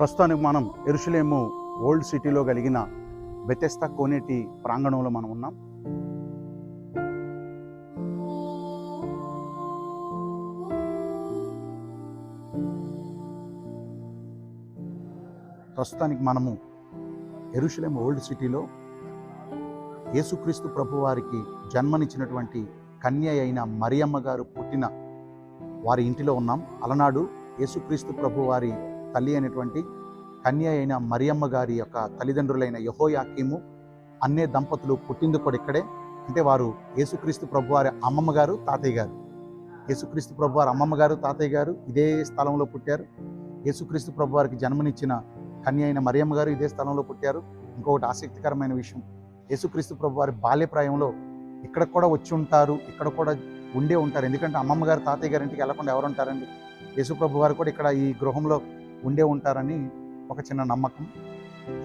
ప్రస్తుతానికి మనం యెరూషలేము ఓల్డ్ సిటీలో కలిగిన బెతెస్దా కోనేటి ప్రాంగణంలో మనం ఉన్నాం. ప్రస్తుతానికి మనము యెరూషలేము ఓల్డ్ సిటీలో యేసుక్రీస్తు ప్రభు వారికి జన్మనిచ్చినటువంటి కన్య అయిన మరియమ్మ గారు పుట్టిన వారి ఇంటిలో ఉన్నాం. అలనాడు యేసుక్రీస్తు ప్రభు వారి తల్లి అయినటువంటి కన్య అయిన మరియమ్మ గారి యొక్క తల్లిదండ్రులైన యెహోయాకీము అన్నే దంపతులు పుట్టింది కూడా ఇక్కడే. అంటే వారు యేసుక్రీస్తు ప్రభు వారి అమ్మమ్మ గారు, తాతయ్య గారు. యేసుక్రీస్తు ప్రభు వారి అమ్మమ్మ గారు, తాతయ్య గారు ఇదే స్థలంలో పుట్టారు. యేసుక్రీస్తు ప్రభు వారికి జన్మనిచ్చిన కన్య అయిన మరియమ్మ గారు ఇదే స్థలంలో పుట్టారు. ఇంకొకటి ఆసక్తికరమైన విషయం, యేసుక్రీస్తు ప్రభు వారి బాల్యప్రాయంలో ఇక్కడ కూడా వచ్చి ఉంటారు, ఇక్కడ కూడా ఉండే ఉంటారు. ఎందుకంటే అమ్మమ్మ గారు, తాతయ్య గారి ఇంటికి వెళ్ళకుండా ఎవరు ఉంటారండి? యేసు ప్రభు వారు కూడా ఇక్కడ ఈ గృహంలో ఉండే ఉంటారని ఒక చిన్న నమ్మకం.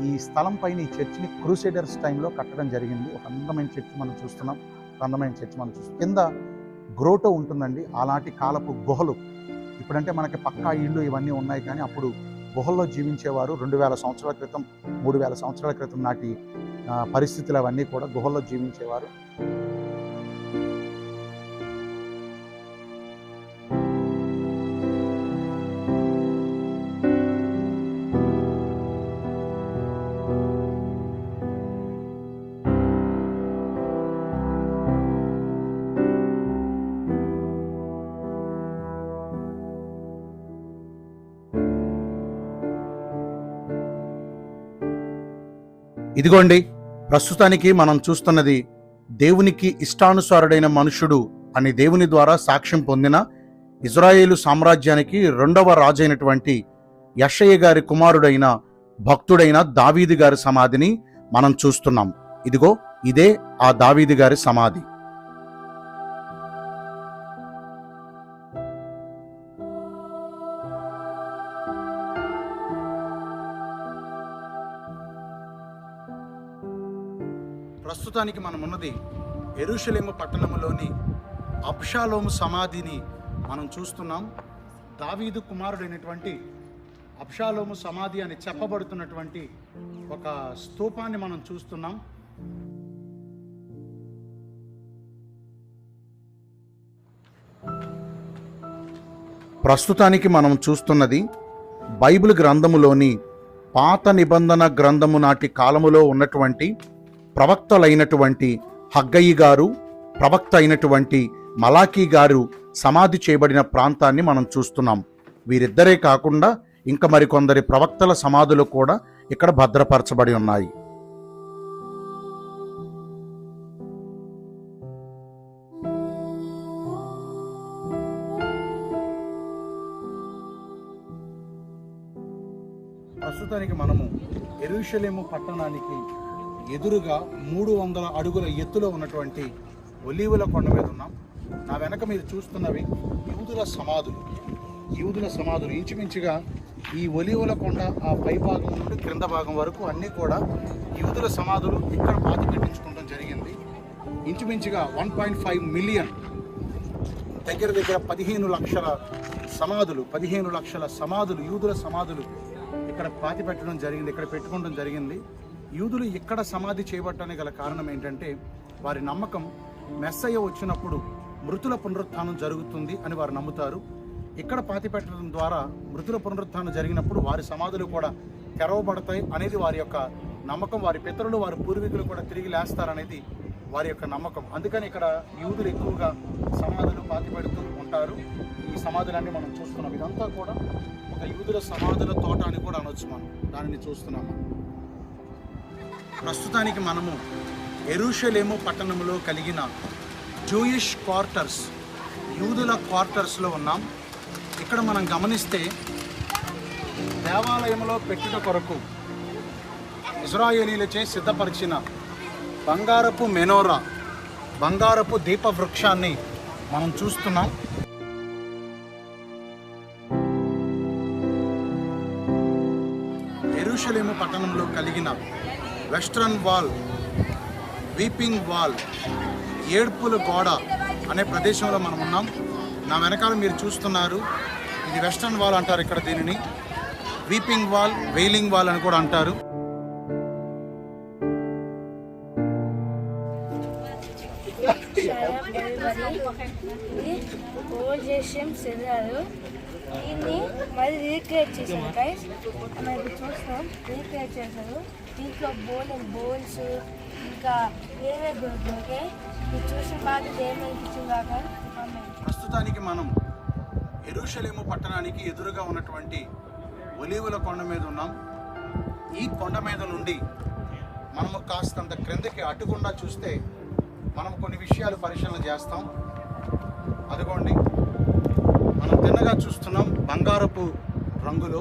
ఈ స్థలం పైన ఈ చర్చిని క్రూసేడర్స్ టైంలో కట్టడం జరిగింది. ఒక అందమైన చర్చి మనం చూస్తున్నాం. కింద గ్రోటో ఉంటుందండి. అలాంటి కాలపు గుహలు. ఇప్పుడంటే మనకి పక్కా ఇళ్ళు ఇవన్నీ ఉన్నాయి, కానీ అప్పుడు గుహల్లో జీవించేవారు. 2000 సంవత్సరాల క్రితం, 3000 సంవత్సరాల క్రితం నాటి పరిస్థితులు అవన్నీ కూడా గుహల్లో జీవించేవారు. ఇదిగోండి, ప్రస్తుతానికి మనం చూస్తున్నది దేవునికి ఇష్టానుసారుడైన మనుషుడు అని దేవుని ద్వారా సాక్ష్యం పొందిన ఇజ్రాయేలు సామ్రాజ్యానికి 2వ రాజైనటువంటి యెషయా గారి కుమారుడైన భక్తుడైన దావీదు గారి సమాధిని మనం చూస్తున్నాం. ఇదిగో ఇదే ఆ దావీదు గారి సమాధి. ప్రస్తుతానికి మనం ఉన్నది యెరూషలేము పట్టణంలోని అబ్షాలోము సమాధిని మనం చూస్తున్నాం. దావీదు కుమారుడైనటువంటి అబ్షాలోము సమాధి అని చెప్పబడుతున్నటువంటి ఒక స్తూపాన్ని మనం చూస్తున్నాం. ప్రస్తుతానికి మనం చూస్తున్నది బైబిల్ గ్రంథములోని పాత నిబంధన గ్రంథము నాటి కాలములో ఉన్నటువంటి ప్రవక్తలైనటువంటి హగ్గయి గారు, ప్రవక్త అయినటువంటి మలాకీ గారు సమాధి చేయబడిన ప్రాంతాన్ని మనం చూస్తున్నాం. వీరిద్దరే కాకుండా ఇంకా మరికొందరి ప్రవక్తల సమాధులు కూడా ఇక్కడ భద్రపరచబడి ఉన్నాయి. ప్రస్తుతానికి మనము యెరూషలేము పట్టణానికి ఎదురుగా 300 అడుగుల ఎత్తులో ఉన్నటువంటి ఒలీవుల కొండ మీద ఉన్నాం. నా వెనక మీరు చూస్తున్నవి యూదుల సమాధులు. ఇంచుమించుగా ఈ ఒలీవుల కొండ ఆ పై భాగం నుండి క్రింద భాగం వరకు అన్నీ కూడా యూదుల సమాధులు ఇక్కడ పాతి పెట్టించుకోవడం జరిగింది. ఇంచుమించుగా 1.5 మిలియన్ దగ్గర 15 లక్షల సమాధులు యూదుల సమాధులు ఇక్కడ పాతి పెట్టడం జరిగింది, ఇక్కడ పెట్టుకోవడం జరిగింది. యూదులు ఇక్కడ సమాధి చేయబట్టడానికి గల కారణం ఏంటంటే వారి నమ్మకం మెస్సయ్య వచ్చినప్పుడు మృతుల పునరుత్థానం జరుగుతుంది అని వారు నమ్ముతారు. ఇక్కడ పాతి పెట్టడం ద్వారా మృతుల పునరుత్థానం జరిగినప్పుడు వారి సమాధులు కూడా తెరవబడతాయి అనేది వారి యొక్క నమ్మకం. వారి పితరులు, వారి పూర్వీకులు కూడా తిరిగి లేస్తారనేది వారి యొక్క నమ్మకం. అందుకని ఇక్కడ యూదులు ఎక్కువగా సమాధులు పాతి పెడుతూ ఉంటారు. ఈ సమాధులన్నీ మనం చూస్తున్నాం. ఇదంతా కూడా ఒక యూదుల సమాధుల తోట అని కూడా అనొచ్చు. మనం దానిని చూస్తున్నాము. ప్రస్తుతానికి మనము యెరూషలేము పట్టణంలో కలిగిన జూయిష్ క్వార్టర్స్, యూదుల క్వార్టర్స్లో ఉన్నాం. ఇక్కడ మనం గమనిస్తే దేవాలయంలో పెట్టుట కొరకు ఇజ్రాయేలీలచే సిద్ధపరిచిన బంగారపు మెనోరా, బంగారపు దీప వృక్షాన్ని మనం చూస్తున్నాం. యెరూషలేము పట్టణంలో కలిగిన వెస్ట్రన్ వాల్, వీపింగ్ వాల్, ఏడ్పుల గోడ అనే ప్రదేశంలో మనం ఉన్నాం. నా వెనకాల మీరు చూస్తున్నారు, ఇది వెస్ట్రన్ వాల్ అంటారు ఇక్కడ దీనిని. వీపింగ్ వాల్, వెయిలింగ్ వాల్ అని కూడా అంటారు. దీన్ని మళ్ళీ రీక్రియేట్ చేశారు గైస్. మనం ఇప్పుడు చూస్తున్నాం, రీక్రియేట్ చేశారు. దీంట్లో బోన్స్ ఇంకా ఏవే దొరుకుతాయి. మీరు చూసిన బాధ్యత ఏమనిపించింది దాకా. ప్రస్తుతానికి మనం యెరూషలేము పట్టణానికి ఎదురుగా ఉన్నటువంటి ఒలీవల కొండ మీద ఉన్నాం. ఈ కొండ మీద నుండి మనము కాస్తంత క్రిందకి అటుకుండా చూస్తే మనం కొన్ని విషయాలు పరిశీలన చేస్తాం. అదిగోండి, మనం తిన్నగా చూస్తున్నాం బంగారపు రంగులో.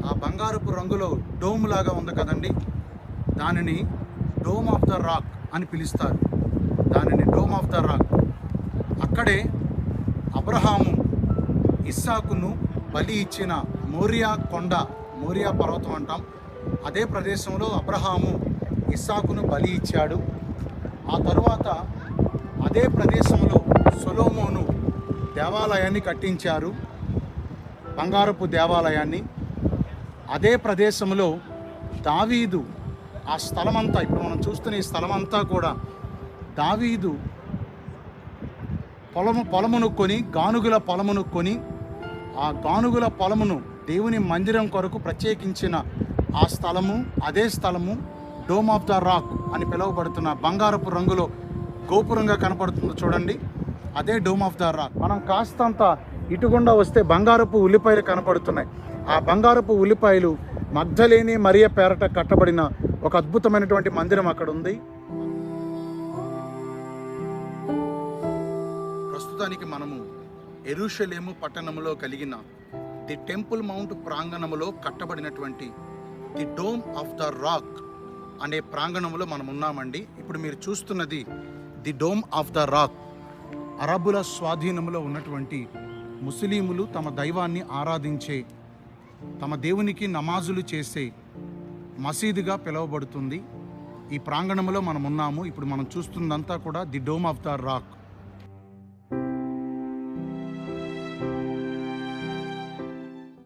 ఆ బంగారపు రంగులో డోమ్ లాగా ఉంది కదండి, దానిని డోమ్ ఆఫ్ ద రాక్ అని పిలుస్తారు. దానిని డోమ్ ఆఫ్ ద రాక్. అక్కడే అబ్రహాము ఇస్సాకును బలి ఇచ్చిన మోరియా కొండ, మోరియా పర్వతం అంటాం. అదే ప్రదేశంలో అబ్రహాము ఇస్సాకును బలి ఇచ్చాడు. ఆ తరువాత అదే ప్రదేశంలో సొలొమోను దేవాలయాన్ని కట్టించారు, బంగారపు దేవాలయాన్ని. అదే ప్రదేశంలో దావీదు ఆ స్థలమంతా, ఇప్పుడు మనం చూస్తున్న ఈ స్థలమంతా కూడా దావీదు పొలమును కొని, గానుగుల పొలమును కొని, ఆ గానుగుల పొలమును దేవుని మందిరం కొరకు ప్రత్యేకించిన ఆ స్థలము, అదే స్థలము డోమ్ ఆఫ్ ద రాక్ అని పిలువబడుతున్న బంగారపు రంగులో గోపురంగా కనపడుతుంది చూడండి, అదే డోమ్ ఆఫ్ ద రాక్. మనం కాస్తంత ఇటుగుండా వస్తే బంగారపు ఉల్లిపాయలు కనపడుతున్నాయి. ఆ బంగారపు ఉల్లిపాయలు మగ్ధలేని మరియ పేరట కట్టబడిన ఒక అద్భుతమైనటువంటి మందిరం అక్కడ ఉంది. ప్రస్తుతానికి మనము యెరూషలేము పట్టణములో కలిగిన ది టెంపుల్ మౌంట్ ప్రాంగణములో కట్టబడినటువంటి the dome of the rock అనే ప్రాంగణంలో మనం ఉన్నామండి. ఇప్పుడు మీరు చూస్తున్నది the dome of the rock. అరబ్బుల స్వాధీనంలో ఉన్నటువంటి ముస్లింలు తమ దైవాన్ని ఆరాధించే, తమ దేవునికి నమాజులు చేసే మసీదుగా పిలువబడుతుంది. ఈ ప్రాంగణంలో మనం ఉన్నాము. ఇప్పుడు మనం చూస్తున్నదంతా కూడా the dome of the rock.